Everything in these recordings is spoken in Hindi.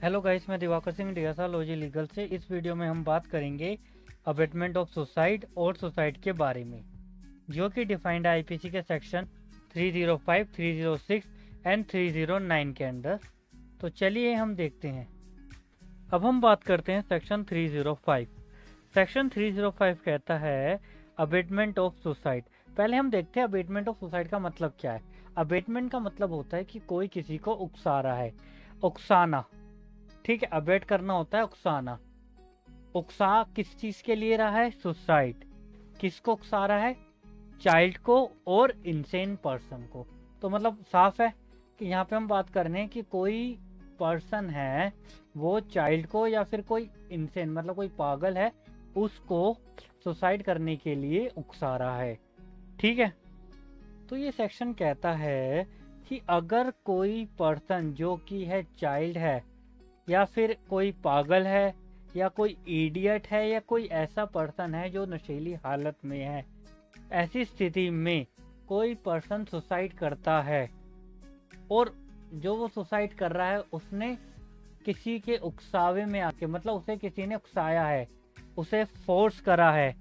हेलो गाइस, मैं दिवाकर सिंह डियासा लॉजी लीगल से। इस वीडियो में हम बात करेंगे अबेटमेंट ऑफ सुसाइड और सुसाइड के बारे में, जो कि डिफाइंड है आईपीसी के सेक्शन 305, 306 एंड 309 के अंदर। तो चलिए हम देखते हैं। अब हम बात करते हैं सेक्शन 305। सेक्शन 305 कहता है अबेटमेंट ऑफ सुसाइड। पहले हम देखते हैं अबेटमेंट ऑफ सुसाइड का मतलब क्या है। अबेटमेंट का मतलब होता है कि कोई किसी को उकसा रहा है, उकसाना। ठीक है, अबेट करना होता है उकसाना। उकसा किस चीज के लिए रहा है? सुसाइड। किसको उकसा रहा है? चाइल्ड को और इनसेन पर्सन को। तो मतलब साफ है कि यहाँ पे हम बात कर रहे हैं कि कोई पर्सन है, वो चाइल्ड को या फिर कोई इनसेन मतलब कोई पागल है, उसको सुसाइड करने के लिए उकसा रहा है। ठीक है, तो ये सेक्शन कहता है कि अगर कोई पर्सन जो कि है चाइल्ड है, या फिर कोई पागल है, या कोई इडियट है, या कोई ऐसा पर्सन है जो नशीली हालत में है, ऐसी स्थिति में कोई पर्सन सुसाइड करता है और जो वो सुसाइड कर रहा है उसने किसी के उकसावे में आके, मतलब उसे किसी ने उकसाया है, उसे फोर्स करा है,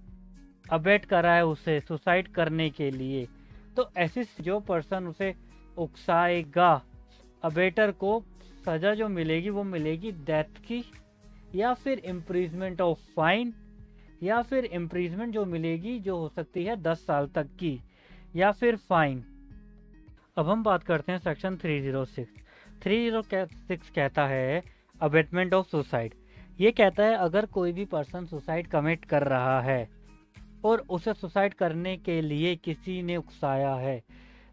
अबेट करा है उसे सुसाइड करने के लिए, तो ऐसी जो पर्सन उसे उकसाएगा, अबेटर को सजा जो मिलेगी वो मिलेगी डेथ की, या फिर इम्प्रीजमेंट ऑफ फाइन, या फिर इम्प्रीजमेंट जो मिलेगी जो हो सकती है 10 साल तक की, या फिर फाइन। अब हम बात करते हैं सेक्शन 306। 306 कहता है अबेटमेंट ऑफ सुसाइड। ये कहता है अगर कोई भी पर्सन सुसाइड कमिट कर रहा है और उसे सुसाइड करने के लिए किसी ने उकसाया है,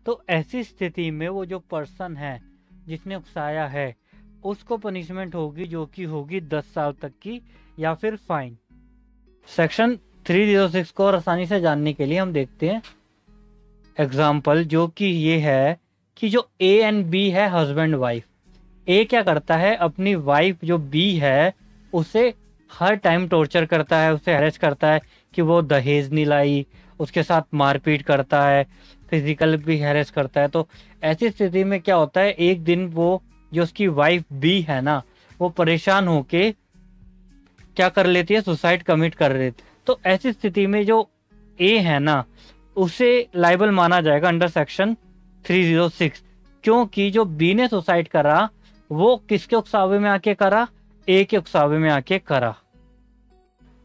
तो ऐसी स्थिति में वो जो पर्सन है जिसने उकसाया है उसको पनिशमेंट होगी जो कि होगी 10 साल तक की, या फिर फाइन। सेक्शन 306 को और आसानी से जानने के लिए हम देखते हैं एग्जाम्पल, जो कि ये है कि जो ए एंड बी है हस्बैंड वाइफ। ए क्या करता है, अपनी वाइफ जो बी है उसे हर टाइम टॉर्चर करता है, उसे हैरेस करता है कि वो दहेज नहीं लाई, उसके साथ मारपीट करता है, फिजिकल भी हैरेस करता है। तो ऐसी स्थिति में क्या होता है, एक दिन वो जो उसकी वाइफ बी है ना, वो परेशान होके क्या कर लेती है, सुसाइड कमिट कर लेती। तो ऐसी स्थिति में जो ए है ना, उसे लाइबल माना जाएगा अंडर सेक्शन 306, क्योंकि जो बी ने सुसाइड करा वो किसके उकसावे में आके करा? ए के उकसावे में आके करा।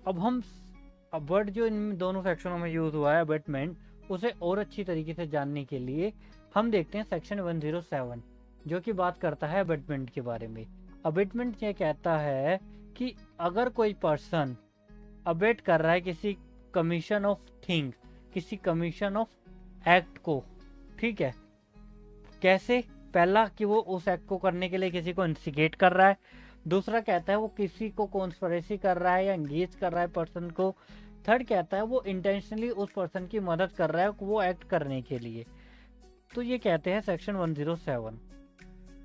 अब वर्ड जो इन दोनों सेक्शनों में यूज हुआ है अबेटमेंट, उसे और अच्छी तरीके से जानने के लिए हम देखते हैं सेक्शन 107, जो कि बात करता है अबेटमेंट के बारे में। अबेटमेंट ये कहता है कि अगर कोई पर्सन अबेट कर रहा है किसी कमीशन ऑफ थिंग, किसी कमीशन ऑफ एक्ट को, ठीक है, कैसे? पहला कि वो उस एक्ट को करने के लिए किसी को इंस्टिगेट कर रहा है। दूसरा कहता है वो किसी को कॉन्स्पिरेसी कर रहा है या एंगेज कर रहा है पर्सन को। थर्ड कहता है वो इंटेंशनली उस पर्सन की मदद कर रहा है वो एक्ट करने के लिए। तो ये कहते हैं सेक्शन 107।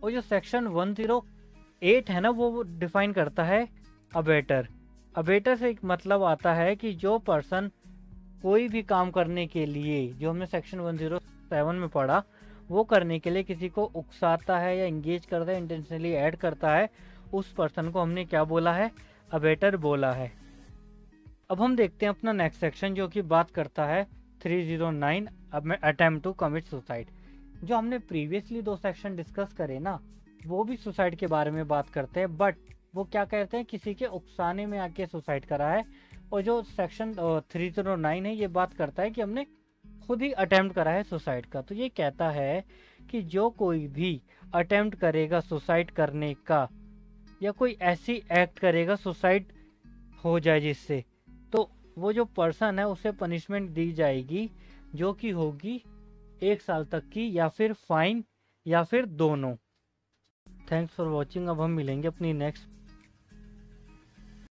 और जो सेक्शन 108 है ना, वो डिफाइन करता है अबेटर। अबेटर से एक मतलब आता है कि जो पर्सन कोई भी काम करने के लिए, जो हमने सेक्शन 107 में पढ़ा, वो करने के लिए किसी को उकसाता है या एंगेज करता है, इंटेंशनली ऐड करता है, उस पर्सन को हमने क्या बोला है? अबेटर बोला है। अब हम देखते हैं अपना नेक्स्ट सेक्शन, जो कि बात करता है 309 अटेम्प्ट टू कमिट सुसाइड। जो हमने प्रीवियसली 2 सेक्शन डिस्कस करे ना, वो भी सुसाइड के बारे में बात करते हैं, बट वो क्या कहते हैं, किसी के उकसाने में आके सुसाइड करा है। और जो सेक्शन 309 है ये बात करता है कि हमने खुद ही अटेम्प्ट करा है सुसाइड का। तो ये कहता है कि जो कोई भी अटेम्प्ट करेगा सुसाइड करने का, या कोई ऐसी एक्ट करेगा सुसाइड हो जाए जिससे, तो वो जो पर्सन है उसे पनिशमेंट दी जाएगी जो कि होगी 1 साल तक की, या फिर फाइन, या फिर दोनों। Thanks for watching. अब हम मिलेंगे अपनी नेक्स्ट